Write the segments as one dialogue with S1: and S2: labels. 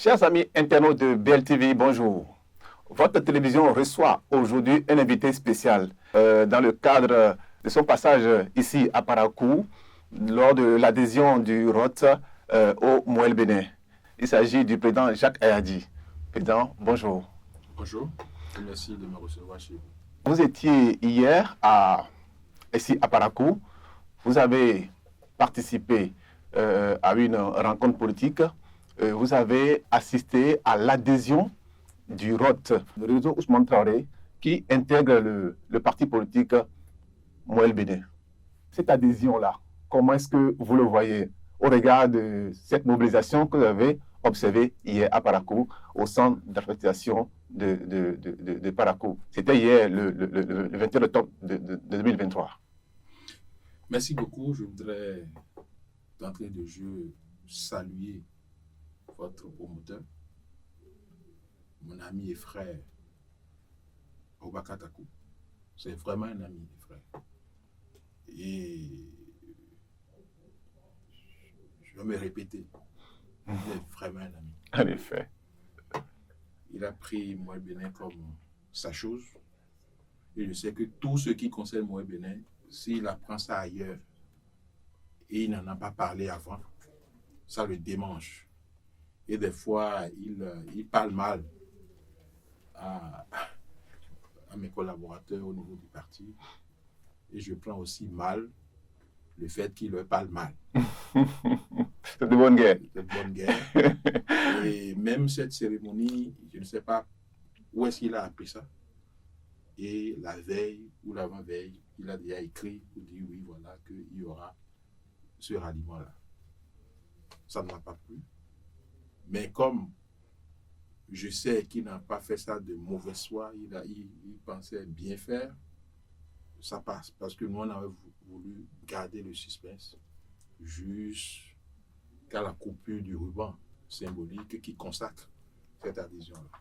S1: Chers amis internautes de BLTV, bonjour. Votre télévision reçoit aujourd'hui un invité spécial dans le cadre de son passage ici à Parakou lors de l'adhésion du ROT au Moël Bénin. Il s'agit du président Jacques Ayadi. Président, bonjour.
S2: Bonjour et merci de me recevoir chez vous.
S1: Vous étiez hier ici à Parakou. Vous avez participé à une rencontre politique. Vous avez assisté à l'adhésion du ROT, le réseau Ousmane Traoré, qui intègre le parti politique Moël Bénin. Cette adhésion-là, comment est-ce que vous le voyez au regard de cette mobilisation que vous avez observée hier à Parakou, au centre d'affectation de Parakou? C'était hier, le 21 octobre de 2023.
S2: Merci beaucoup. Je voudrais, d'entrée de jeu, saluer votre promoteur, mon ami et frère, Obaka Takou. C'est vraiment un ami et frère. Et je vais me répéter, il est vraiment un ami.
S1: En effet.
S2: Il a pris Moël Bénin comme sa chose. Et je sais que tout ce qui concerne Moël Bénin, s'il apprend ça ailleurs et il n'en a pas parlé avant, ça le démange. Et des fois, il parle mal à mes collaborateurs au niveau du parti. Et je prends aussi mal le fait qu'il leur parle mal.
S1: C'est de bonne guerre.
S2: C'est de bonne guerre. Et même cette cérémonie, je ne sais pas où est-ce qu'il a appris ça. Et la veille ou l'avant-veille, il a déjà écrit pour dire oui, voilà, qu'il y aura ce ralliement-là. Ça ne m'a pas plu. Mais comme je sais qu'il n'a pas fait ça de mauvaise foi, il pensait bien faire, ça passe. Parce que nous, on avait voulu garder le suspense jusqu'à la coupure du ruban symbolique qui consacre cette adhésion-là.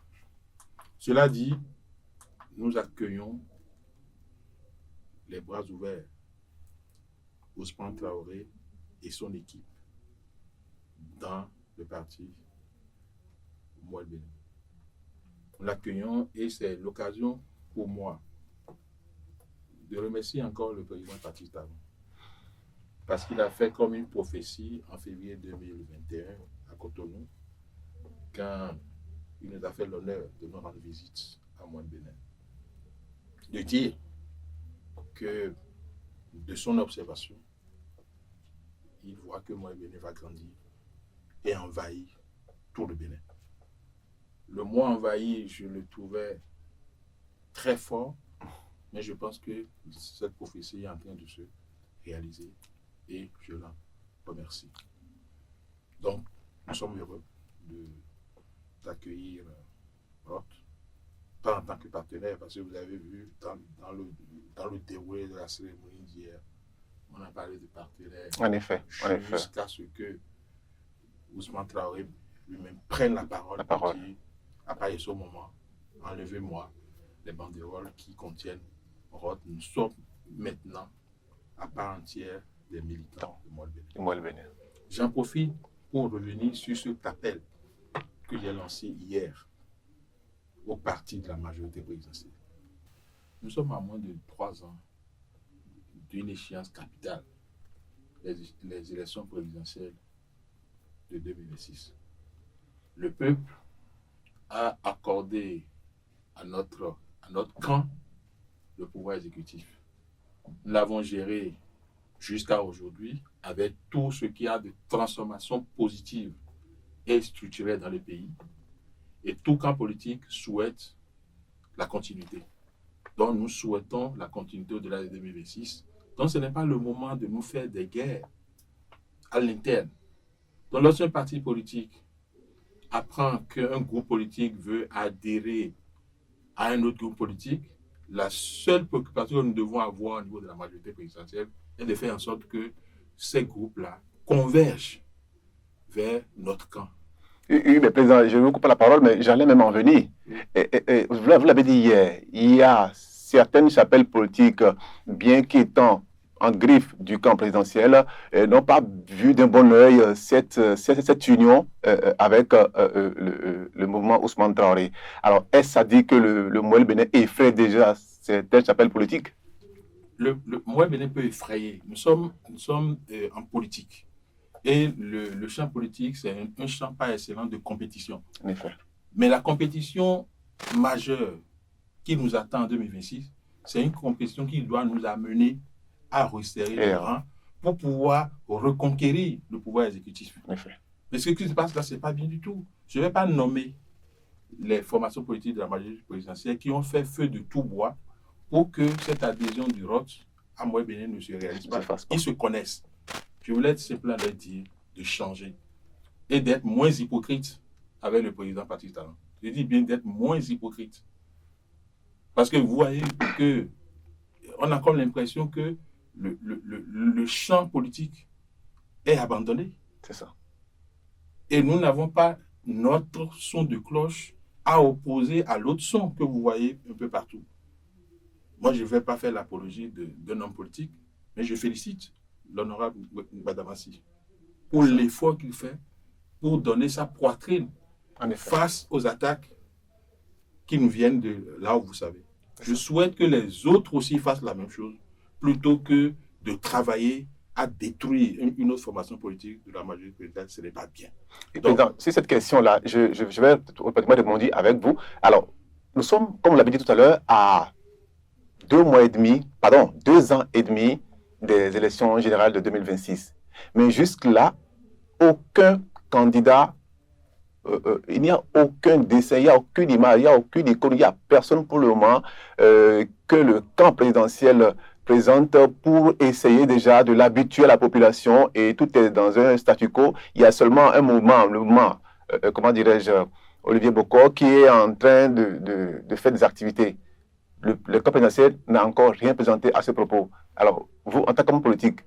S2: Cela dit, nous accueillons les bras ouverts Ousmane Traoré et son équipe dans le parti Moël Bénin. Nous l'accueillons et c'est l'occasion pour moi de remercier encore le président Patrice Talon parce qu'il a fait comme une prophétie en février 2021 à Cotonou quand il nous a fait l'honneur de nous rendre visite à Moël Bénin. De dire que de son observation, il voit que Moël Bénin va grandir et envahir tout le Bénin. Le mot envahi, je le trouvais très fort, mais je pense que cette prophétie est en train de se réaliser et je l'en remercie. Donc, nous sommes heureux d'accueillir ROT, pas en tant que partenaire, parce que vous avez vu dans le déroulé de la cérémonie d'hier, on a parlé de partenaires.
S1: En effet.
S2: Jusqu'à ce que Ousmane Traoré lui-même prenne la parole. Dit, à partir de ce moment, enlevez-moi les banderoles qui contiennent ROT. Nous sommes maintenant à part entière des militants de Moël Bénin. J'en profite pour revenir sur cet appel que j'ai lancé hier au parti de la majorité présidentielle. Nous sommes à moins de 3 ans d'une échéance capitale, les élections présidentielles de 2026. Le peuple a accordé à notre camp le pouvoir exécutif. Nous l'avons géré jusqu'à aujourd'hui avec tout ce qui a de transformation positive et structurelle dans le pays. Et tout camp politique souhaite la continuité. Donc nous souhaitons la continuité au-delà de 2026. Donc ce n'est pas le moment de nous faire des guerres à l'interne. Donc lorsqu'un parti politique apprend qu'un groupe politique veut adhérer à un autre groupe politique, la seule préoccupation que nous devons avoir au niveau de la majorité présidentielle est de faire en sorte que ces groupes-là convergent vers notre camp.
S1: Oui, mais président, je ne vous coupe pas la parole, mais j'allais même en venir. Vous l'avez dit hier, il y a certaines chapelles politiques, bien qu'étant en griffe du camp présidentiel n'ont pas vu d'un bon œil cette union avec le mouvement Ousmane Traoré. Alors, est-ce à dire que le Mouel Bénin effraie déjà cette chapelle politique?
S2: Le Mouel Bénin peut effrayer. Nous sommes en politique. Et le champ politique, c'est un champ par excellence de compétition.
S1: En effet.
S2: Mais la compétition majeure qui nous attend en 2026, c'est une compétition qui doit nous amener à resserrer les rangs pour pouvoir reconquérir le pouvoir exécutif.
S1: En effet.
S2: Mais ce qui se passe là, ce n'est pas bien du tout. Je ne vais pas nommer les formations politiques de la majorité présidentielle qui ont fait feu de tout bois pour que cette adhésion du ROT à Mouel Bénin ne se réalise pas. Ils se connaissent. Je voulais simplement leur dire de changer et d'être moins hypocrite avec le président Patrice Talon. Je dis bien d'être moins hypocrite. Parce que vous voyez qu'on a comme l'impression que le champ politique est abandonné.
S1: C'est ça. Et
S2: nous n'avons pas notre son de cloche à opposer à l'autre son que vous voyez un peu partout. Moi, je ne vais pas faire l'apologie d'un homme politique, mais je félicite l'honorable Badamassi pour l'effort qu'il fait pour donner sa poitrine face aux attaques qui nous viennent de là où vous savez. Je souhaite que les autres aussi fassent la même chose plutôt que de travailler à détruire une autre formation politique de la majorité présidentielle. Ce n'est pas bien.
S1: Donc, sur cette question-là, je vais rapidement rebondir avec vous. Alors, nous sommes, comme on l'avait dit tout à l'heure, à 2 ans et demi des élections générales de 2026. Mais jusque-là, aucun candidat, il n'y a aucun dessin, il n'y a aucune image, il n'y a aucune icône, il n'y a personne pour le moment que le camp présidentiel présente pour essayer déjà de l'habituer à la population, et tout est dans un statu quo. Il y a seulement un mouvement, le mouvement, comment dirais-je, Olivier Bokor, qui est en train de faire des activités. Le camp présidentiel n'a encore rien présenté à ce propos. Alors, vous, en tant qu'homme politique,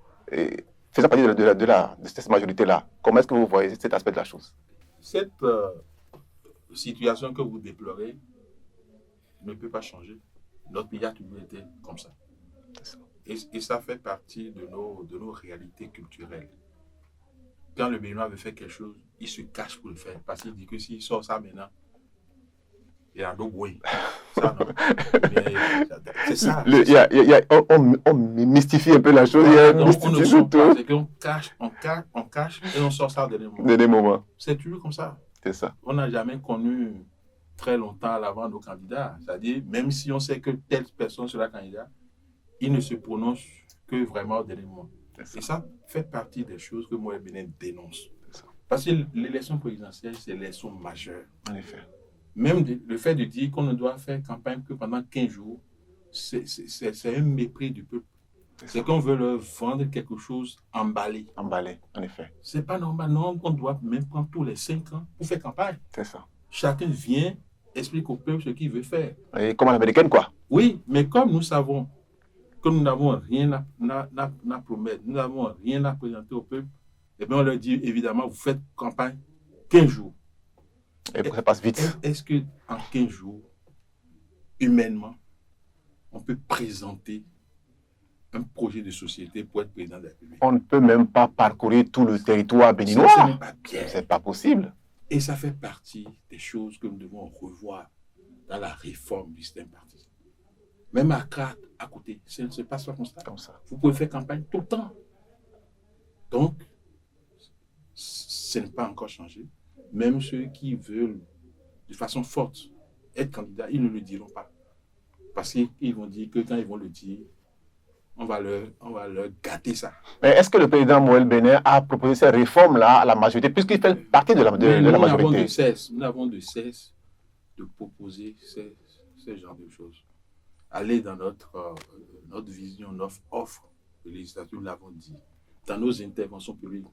S1: faisant partie de cette majorité-là, comment est-ce que vous voyez cet aspect de la chose?
S2: Cette situation que vous déplorez ne peut pas changer. Notre pays a toujours été comme ça. Et ça fait partie de nos réalités culturelles. Quand le Béninois veut faire quelque chose, il se cache pour le faire. Parce qu'il dit que s'il sort ça maintenant, il y a d'autres bruits. Ça, non. C'est ça.
S1: On mystifie un peu la chose.
S2: On ne sort pas. C'est qu'on cache et on sort ça au dernier moment. C'est toujours comme ça.
S1: C'est ça.
S2: On n'a jamais connu très longtemps à l'avant nos candidats. C'est-à-dire, même si on sait que telle personne sera candidat, il ne se prononce que vraiment au dernier moment. Et ça fait partie des choses que Mouel Bénin dénonce. Parce que l'élection présidentielle, c'est l'élection majeure.
S1: En effet.
S2: Même le fait de dire qu'on ne doit faire campagne que pendant 15 jours, c'est un mépris du peuple. C'est qu'on veut leur vendre quelque chose emballé.
S1: Emballé, en effet.
S2: C'est pas normal. Non, on doit même prendre tous les 5 ans pour faire campagne.
S1: C'est ça.
S2: Chacun vient, explique au peuple ce qu'il veut faire.
S1: Et comme à l'américaine, quoi.
S2: Oui, mais comme nous savons que nous n'avons rien à promettre, nous n'avons rien à présenter au peuple, eh bien on leur dit évidemment, vous faites campagne 15 jours.
S1: Et ça passe vite.
S2: Est-ce qu'en 15 jours, humainement, on peut présenter un projet de société pour être président de la République?
S1: On ne peut même pas parcourir tout le territoire béninois.
S2: Ce n'est pas bien.
S1: C'est pas possible.
S2: Et ça fait partie des choses que nous devons revoir dans la réforme du système partisan. Même à Accra, à côté, ça ne se passe pas comme ça. Vous pouvez faire campagne tout le temps. Donc, ce n'est pas encore changé. Même ceux qui veulent de façon forte être candidats, ils ne le diront pas. Parce qu'ils vont dire que quand ils vont le dire, on va leur gâter ça.
S1: Mais est-ce que le président Mouel Bénin a proposé ces réformes-là à la majorité, puisqu'il fait partie de la majorité?
S2: Nous n'avons de cesse de proposer ces genres de choses. Aller dans notre vision, notre offre de législature, nous l'avons dit. Dans nos interventions publiques,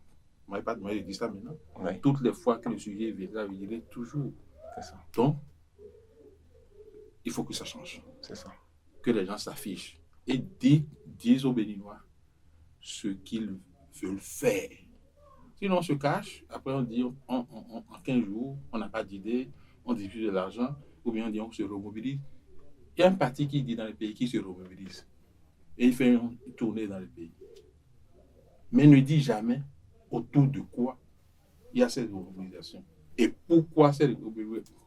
S2: moi je dis ça maintenant. Oui. Toutes les fois que le sujet viendra, je dirai toujours. C'est ça. Donc, il faut que ça change.
S1: C'est ça.
S2: Que les gens s'affichent et disent aux Béninois ce qu'ils veulent faire. Sinon, on se cache. Après, on dit en 15 jours, on n'a pas d'idée, on diffuse de l'argent, ou bien on dit on se remobilise. Il y a un parti qui dit dans le pays qui se remobilise. Et il fait une tournée dans le pays. mais ne dit jamais autour de quoi il y a cette remobilisation. Et pourquoi cette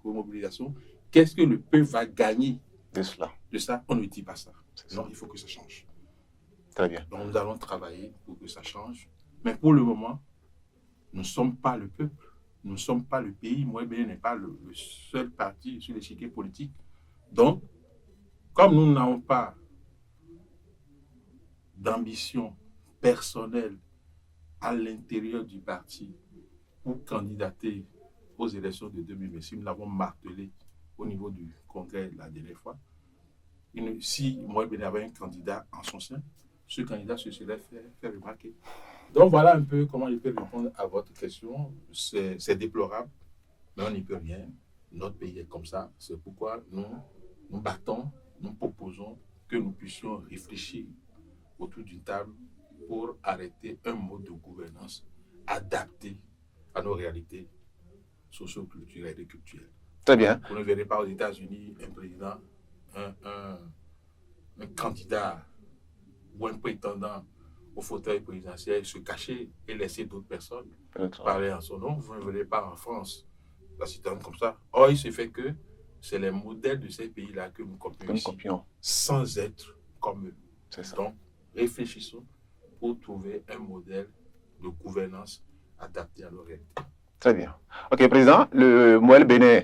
S2: remobilisation? Qu'est-ce que le peuple va gagner
S1: de cela?
S2: De ça, on ne dit pas ça. Non, il faut que ça change.
S1: Très bien.
S2: Donc nous allons travailler pour que ça change. Mais pour le moment, nous ne sommes pas le peuple. Nous ne sommes pas le pays. Moël Bénin n'est pas le seul parti sur l'échiquier politique. Donc, comme nous n'avons pas d'ambition personnelle à l'intérieur du parti pour candidater aux élections de 2026, nous l'avons martelé au niveau du congrès la dernière fois. Si Moël Bénin avait un candidat en son sein, ce candidat se serait fait remarquer. Donc voilà un peu comment je peux répondre à votre question. C'est déplorable, mais on n'y peut rien. Notre pays est comme ça. C'est pourquoi nous battons, nous proposons que nous puissions réfléchir autour d'une table pour arrêter un mode de gouvernance adapté à nos réalités socio-culturelles et culturelles.
S1: Très bien.
S2: Vous ne verrez pas aux États-Unis un président, un candidat ou un prétendant au fauteuil présidentiel se cacher et laisser d'autres personnes parler en son nom. Vous ne verrez pas en France la situation comme ça. Or, il se fait que c'est les modèles de ces pays-là que nous copions sans être comme eux. Donc, réfléchissons pour trouver un modèle de gouvernance adapté à nos réalités.
S1: Très bien. OK, Président, le Moël Bénin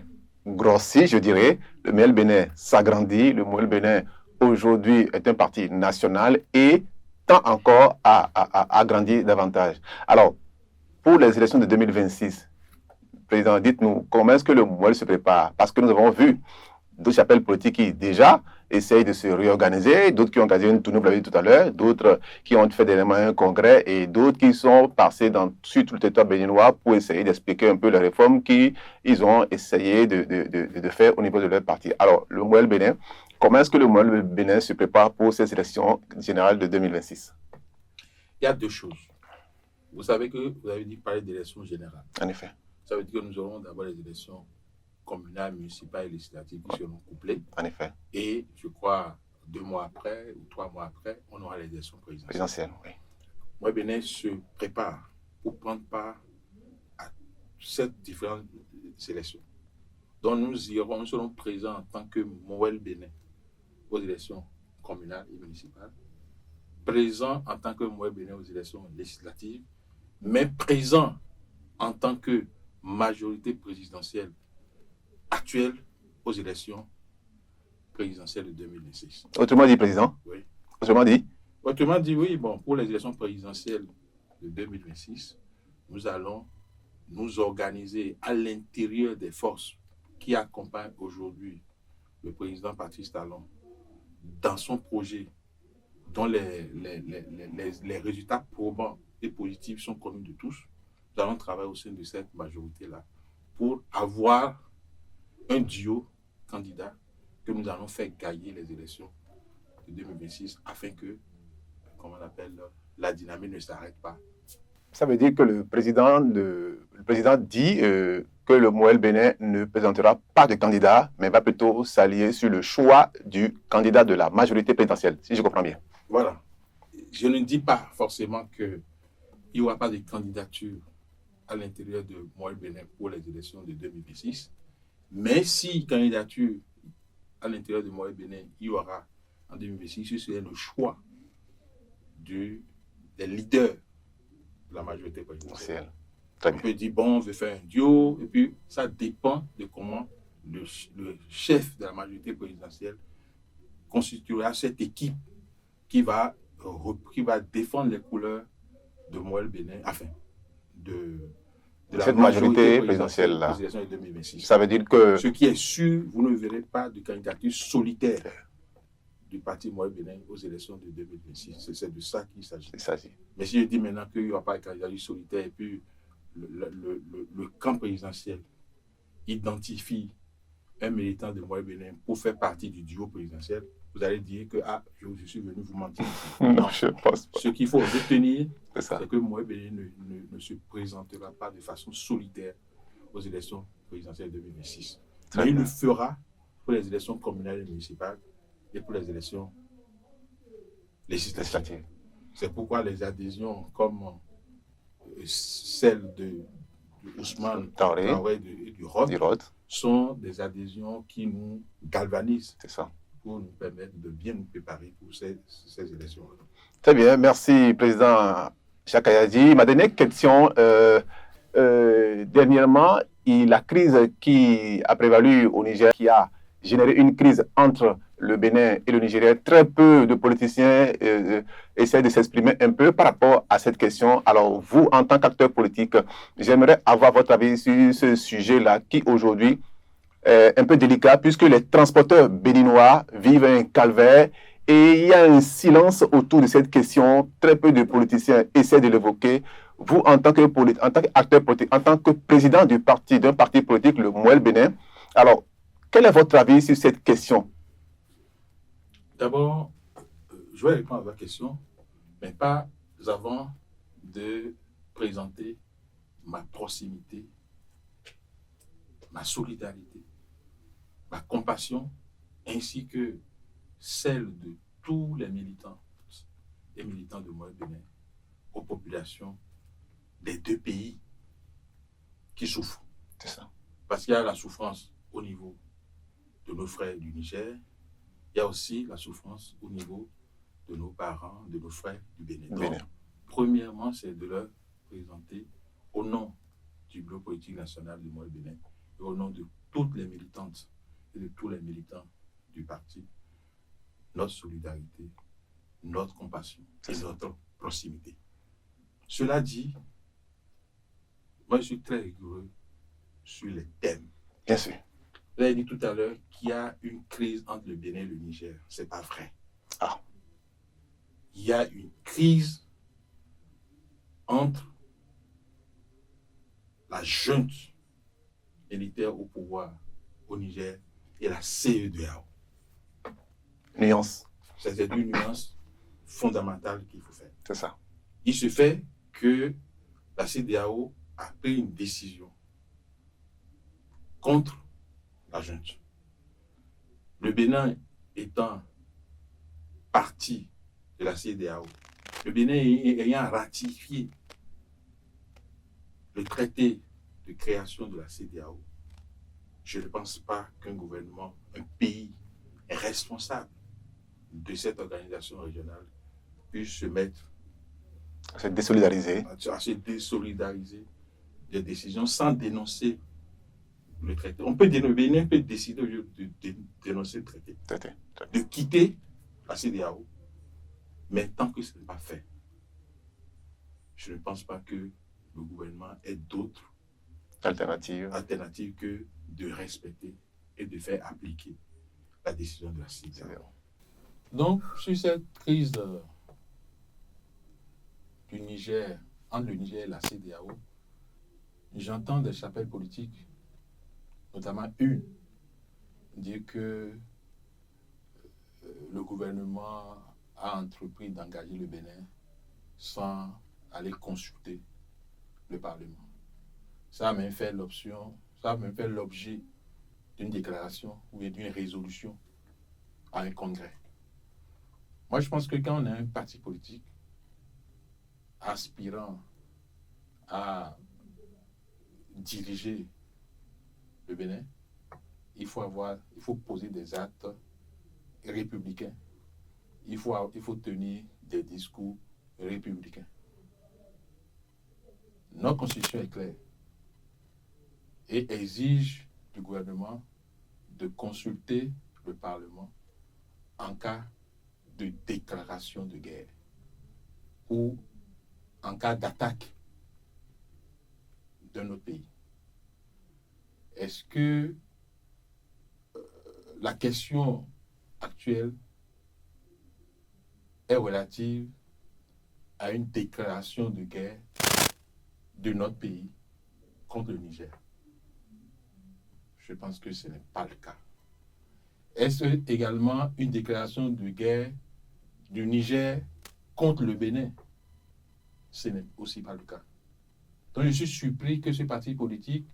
S1: grossit, je dirais. Le Moël Bénin s'agrandit. Le Moël Bénin, aujourd'hui, est un parti national et tend encore à grandir davantage. Alors, pour les élections de 2026, Président, dites-nous, comment est-ce que le Moël se prépare? Parce que nous avons vu d'autres chapelles politiques qui, déjà, essayent de se réorganiser, d'autres qui ont organisé une tournée, vous l'avez dit tout à l'heure, d'autres qui ont fait dernièrement un congrès et d'autres qui sont passés sur tout le territoire béninois pour essayer d'expliquer un peu les réformes qu'ils ont essayé de faire au niveau de leur parti. Alors, le Moël Bénin, comment est-ce que le Moël Bénin se prépare pour ces élections générales de 2026?
S2: Il y a deux choses. Vous savez que vous avez dit parler d'élections générales.
S1: En effet.
S2: Ça veut dire que nous aurons d'abord les élections communales, municipales et législatives qui seront couplées.
S1: En effet.
S2: Et je crois 2 mois après ou 3 mois après, on aura les élections présidentielles.
S1: Oui.
S2: Moël Bénin se prépare pour prendre part à ces différentes élections. Donc nous serons présents en tant que Moël Bénin aux élections communales et municipales, présents en tant que Moël Bénin aux élections législatives, mais présents en tant que majorité présidentielle actuelle aux élections présidentielles de 2026.
S1: Autrement dit, Président?
S2: Oui.
S1: Autrement dit?
S2: Autrement dit, oui. Bon, pour les élections présidentielles de 2026, nous allons nous organiser à l'intérieur des forces qui accompagnent aujourd'hui le président Patrice Talon dans son projet dont les résultats probants et positifs sont connus de tous. Nous allons travailler au sein de cette majorité-là pour avoir un duo candidat que nous allons faire gagner les élections de 2026 afin que, comme on appelle, la dynamique ne s'arrête pas.
S1: Ça veut dire que le président dit que le Moël Bénin ne présentera pas de candidat, mais va plutôt s'allier sur le choix du candidat de la majorité présidentielle, si je comprends bien.
S2: Voilà. Je ne dis pas forcément qu'il n'y aura pas de candidature à l'intérieur de Moël Bénin pour les élections de 2026. Mais si candidature à l'intérieur de Moël Bénin, il y aura en 2026, ce serait le choix des leaders de la majorité présidentielle. On peut dire, bon, on veut faire un duo, et puis ça dépend de comment le chef de la majorité présidentielle constituera cette équipe qui va défendre les couleurs de Moël Bénin, enfin, de
S1: cette majorité présidentielle là. Ça veut dire que...
S2: Ce qui est sûr, vous ne verrez pas de candidature solitaire du parti Moël Bénin aux élections de 2026. C'est de ça qu'il s'agit. Mais si je dis maintenant qu'il n'y aura pas de candidature solitaire et puis le camp présidentiel identifie un militant de Moël Bénin pour faire partie du duo présidentiel, vous allez dire que je suis venu vous mentir.
S1: Non, je ne pense pas.
S2: Ce qu'il faut retenir, c'est que Moël Bénin ne se présentera pas de façon solitaire aux élections présidentielles 2026. Mais il le fera pour les élections communales et municipales et pour les élections législatives. C'est pourquoi les adhésions comme celle de Ousmane Traoré et du ROD sont des adhésions qui nous galvanisent.
S1: C'est ça.
S2: Pour nous permettre de bien nous préparer pour ces élections.
S1: Très bien, merci Président Jacques Ayadji. Ma dernière question, dernièrement, la crise qui a prévalu au Niger, qui a généré une crise entre le Bénin et le Nigeria, très peu de politiciens essaient de s'exprimer un peu par rapport à cette question. Alors vous, en tant qu'acteur politique, j'aimerais avoir votre avis sur ce sujet-là qui aujourd'hui un peu délicat puisque les transporteurs béninois vivent un calvaire et il y a un silence autour de cette question. Très peu de politiciens essaient de l'évoquer. Vous, en tant qu'acteur politique, en tant que président d'un parti politique, le Mouel Bénin, alors, quel est votre avis sur cette question?
S2: D'abord, je vais répondre à la question, mais pas avant de présenter ma proximité, ma solidarité, ma compassion, ainsi que celle de tous les militants et militants de Mouel Bénin aux populations des deux pays qui souffrent.
S1: C'est ça.
S2: Parce qu'il y a la souffrance au niveau de nos frères du Niger, il y a aussi la souffrance au niveau de nos parents, de nos frères du Bénin. Donc, premièrement, c'est de leur présenter au nom du Bureau politique national du Mouel Bénin et au nom de toutes les militantes et de tous les militants du parti, notre solidarité, notre compassion et notre proximité. Cela dit, moi je suis très rigoureux sur les thèmes.
S1: Bien sûr.
S2: Vous avez dit tout à l'heure qu'il y a une crise entre le Bénin et le Niger. Ce n'est pas vrai.
S1: Ah.
S2: Il y a une crise entre la junte militaire au pouvoir au Niger et la CEDEAO.
S1: Nuance.
S2: C'est une nuance fondamentale qu'il faut faire.
S1: C'est ça.
S2: Il se fait que la CEDEAO a pris une décision contre la junte. Le Bénin étant partie de la CEDEAO, le Bénin ayant ratifié le traité de création de la CEDEAO, je ne pense pas qu'un gouvernement, un pays responsable de cette organisation régionale puisse se mettre
S1: à se désolidariser.
S2: À se désolidariser des décisions sans dénoncer le traité. Le Bénin peut décider de dénoncer le traité, de quitter la CEDEAO, mais tant que ce n'est pas fait, je ne pense pas que le gouvernement ait d'autres alternatives que de respecter et de faire appliquer la décision de la CEDEAO. Donc, sur cette crise du Niger, entre le Niger et la CEDEAO, j'entends des chapelles politiques, notamment une, dire que le gouvernement a entrepris d'engager le Bénin sans aller consulter le Parlement. Ça a même fait l'objet d'une déclaration ou d'une résolution à un congrès. Moi, je pense que quand on a un parti politique aspirant à diriger le Bénin, il faut poser des actes républicains. Il faut tenir des discours républicains. Notre constitution est claire et exige du gouvernement de consulter le Parlement en cas de déclaration de guerre ou en cas d'attaque d'un autre pays. Est-ce que la question actuelle est relative à une déclaration de guerre de notre pays contre le Niger? Je pense que ce n'est pas le cas. Est-ce également une déclaration de guerre du Niger contre le Bénin? Ce n'est aussi pas le cas. Donc je suis surpris que ce parti politique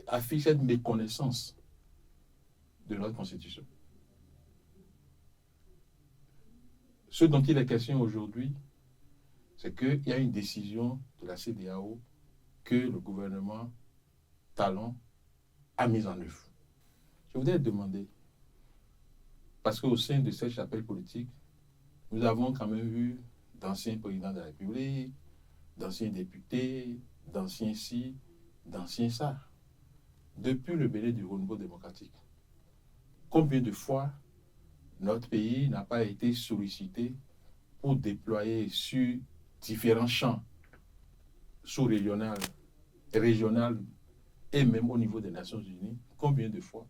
S2: affiche cette méconnaissance de notre Constitution. Ce dont il est question aujourd'hui, c'est qu'il y a une décision de la CEDEAO que le gouvernement Talon a mise en œuvre. Je voudrais demander, parce qu'au sein de cette chapelle politique, nous avons quand même vu d'anciens présidents de la République, d'anciens députés, d'anciens ci, d'anciens ça. Depuis le Bénin du renouveau démocratique, combien de fois notre pays n'a pas été sollicité pour déployer sur différents champs sous-régionaux, régionaux et même au niveau des Nations Unies, combien de fois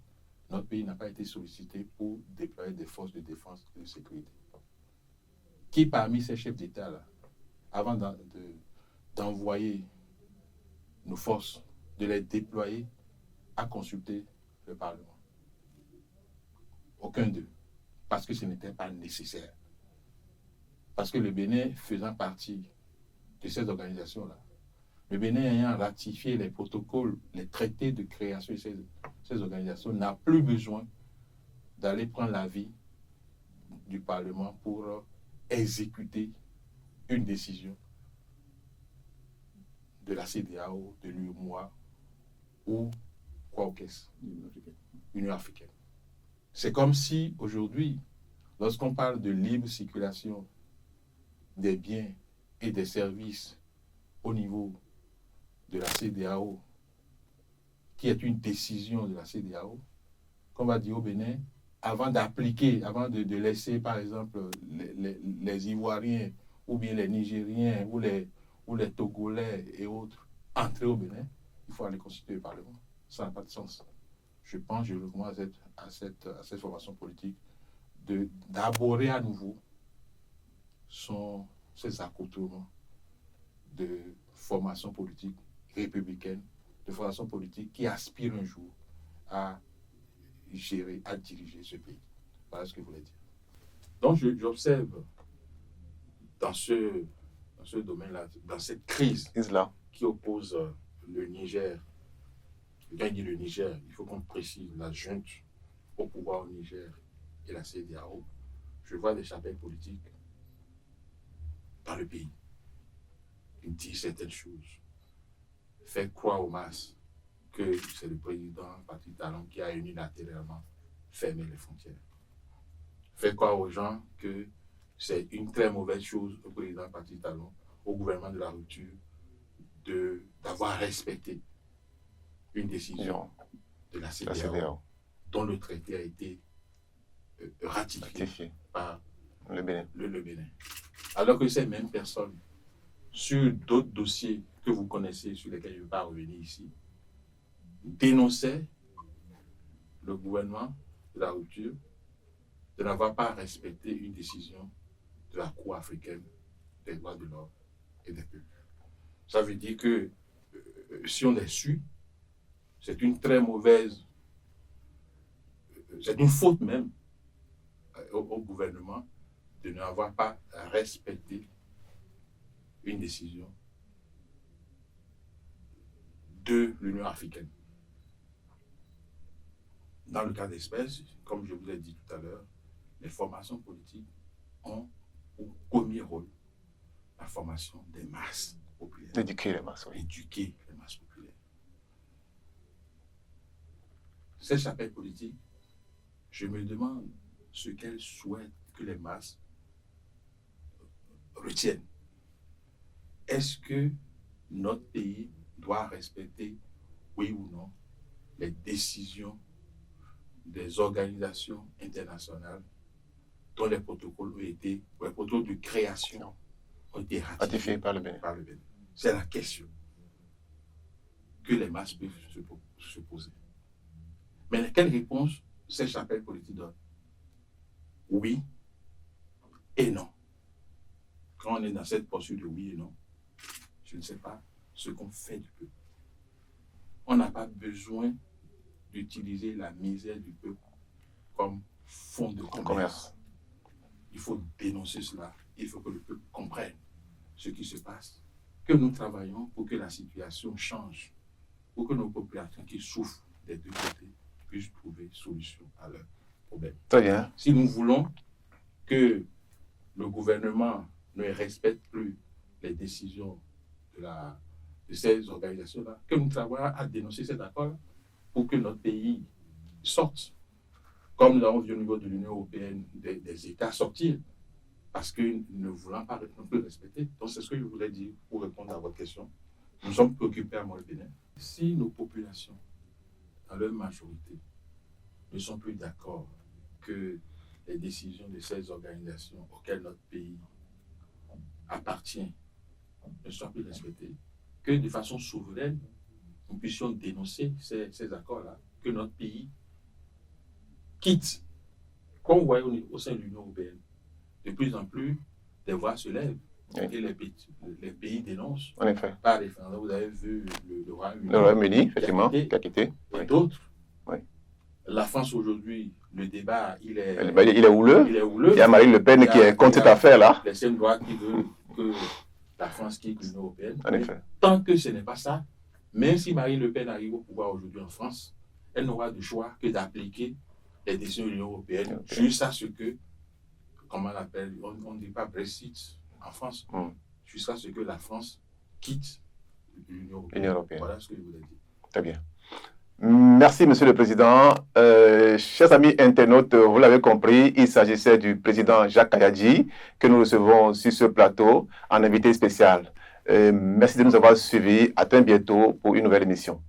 S2: notre pays n'a pas été sollicité pour déployer des forces de défense et de sécurité? Qui parmi ces chefs d'État-là, avant d'envoyer nos forces, de les déployer, a consulté le Parlement? Aucun d'eux, parce que ce n'était pas nécessaire. Parce que le Bénin faisant partie de ces organisations-là, le Bénin ayant ratifié les protocoles, les traités de création de ces organisations, n'a plus besoin d'aller prendre l'avis du Parlement pour exécuter une décision de la CEDEAO, de l'UEMOA ou quoi qu'est-ce, l'Union africaine. C'est comme si aujourd'hui, lorsqu'on parle de libre circulation des biens et des services au niveau de la CEDEAO, qui est une décision de la CEDEAO, qu'on va dire au Bénin, avant d'appliquer, avant de laisser par exemple les Ivoiriens ou bien les Nigériens ou les Togolais et autres entrer au Bénin, il faut aller consulter le Parlement. Ça n'a pas de sens. Je pense, je recommande à cette formation politique d'aborder à nouveau ces accoutrements de formation politique républicaine, de formation politique qui aspire un jour à gérer, à diriger ce pays. Voilà ce que je voulais dire. Donc j'observe dans ce domaine-là, dans cette crise qui oppose le Niger, quand il dit le Niger, il faut qu'on précise la junte au pouvoir au Niger et la CEDEAO, je vois des chapelles politiques dans le pays qui disent certaines choses, fait croire aux masses que c'est le président Patrice Talon qui a unilatéralement fermé les frontières. Fait croire aux gens que c'est une très mauvaise chose au président Patrice Talon, au gouvernement de la rupture, d'avoir respecté une décision de la CEDEAO dont le traité a été ratifié par le Bénin. Alors que ces mêmes personnes, sur d'autres dossiers que vous connaissez, sur lesquels je ne vais pas revenir ici, dénonçaient le gouvernement de la rupture de n'avoir pas respecté une décision de la Cour africaine des droits de l'homme et des peuples. Ça veut dire que si on les suit, c'est une très mauvaise, c'est une faute même au gouvernement de n'avoir pas respecté une décision de l'Union africaine. Dans le cas d'espèce, comme je vous l'ai dit tout à l'heure, les formations politiques ont pour premier rôle la formation des masses populaires.
S1: Éduquer les masses, oui.
S2: Éduquer les masses populaires. Ces chapelles politiques, je me demande ce qu'elles souhaitent que les masses retiennent. Est-ce que notre pays doit respecter, oui ou non, les décisions des organisations internationales dont les protocoles les protocoles de création ont été ratifiés
S1: par le Bénin.
S2: C'est la question que les masses peuvent se poser. Mais quelle réponse ces chapelles politiques donnent? Oui et non. Quand on est dans cette posture de oui et non, je ne sais pas ce qu'on fait du peuple. On n'a pas besoin d'utiliser la misère du peuple comme fonds de commerce. Il faut dénoncer cela. Il faut que le peuple comprenne ce qui se passe. Que nous travaillons pour que la situation change. Pour que nos populations qui souffrent des deux côtés puissent trouver solution à leurs problèmes.
S1: Très bien.
S2: Si nous voulons que le gouvernement ne respecte plus les décisions de ces organisations-là, que nous travaillons à dénoncer cet accord pour que notre pays sorte, comme nous avons vu au niveau de l'Union européenne, des États sortir, parce que nous ne voulons pas non plus respecter. Donc c'est ce que je voulais dire pour répondre à votre question. Nous sommes préoccupés à Montréal. Si nos populations, dans leur majorité, ne sont plus d'accord que les décisions de ces organisations auxquelles notre pays appartient ne soient plus respectées, que de façon souveraine, nous puissions dénoncer ces accords-là, que notre pays quitte. Comme vous voyez au sein de l'Union européenne, de plus en plus, des voix se lèvent. Oui. Et les pays dénoncent.
S1: En effet.
S2: Par référendum, vous avez vu le Royaume-Uni.
S1: Le Royaume-Uni, effectivement, qui a quitté.
S2: Et d'autres. Oui. La France aujourd'hui, le débat, il est
S1: houleux.
S2: Il est houleux.
S1: Il y a Marine Le Pen qui est contre cette affaire-là.
S2: L'extrême droite qui veut que la France quitte l'Union européenne.
S1: En effet.
S2: Tant que ce n'est pas ça, même si Marine Le Pen arrive au pouvoir aujourd'hui en France, elle n'aura de choix que d'appliquer les décisions de l'Union européenne jusqu'à ce que, comment on l'appelle, on ne dit pas Brexit en France, jusqu'à ce que la France quitte l'Union européenne. Voilà ce que je voulais dire.
S1: Très bien. Merci, Monsieur le Président. Chers amis internautes, vous l'avez compris, il s'agissait du président Jacques Kayadji que nous recevons sur ce plateau en invité spécial. Merci de nous avoir suivis. À très bientôt pour une nouvelle émission.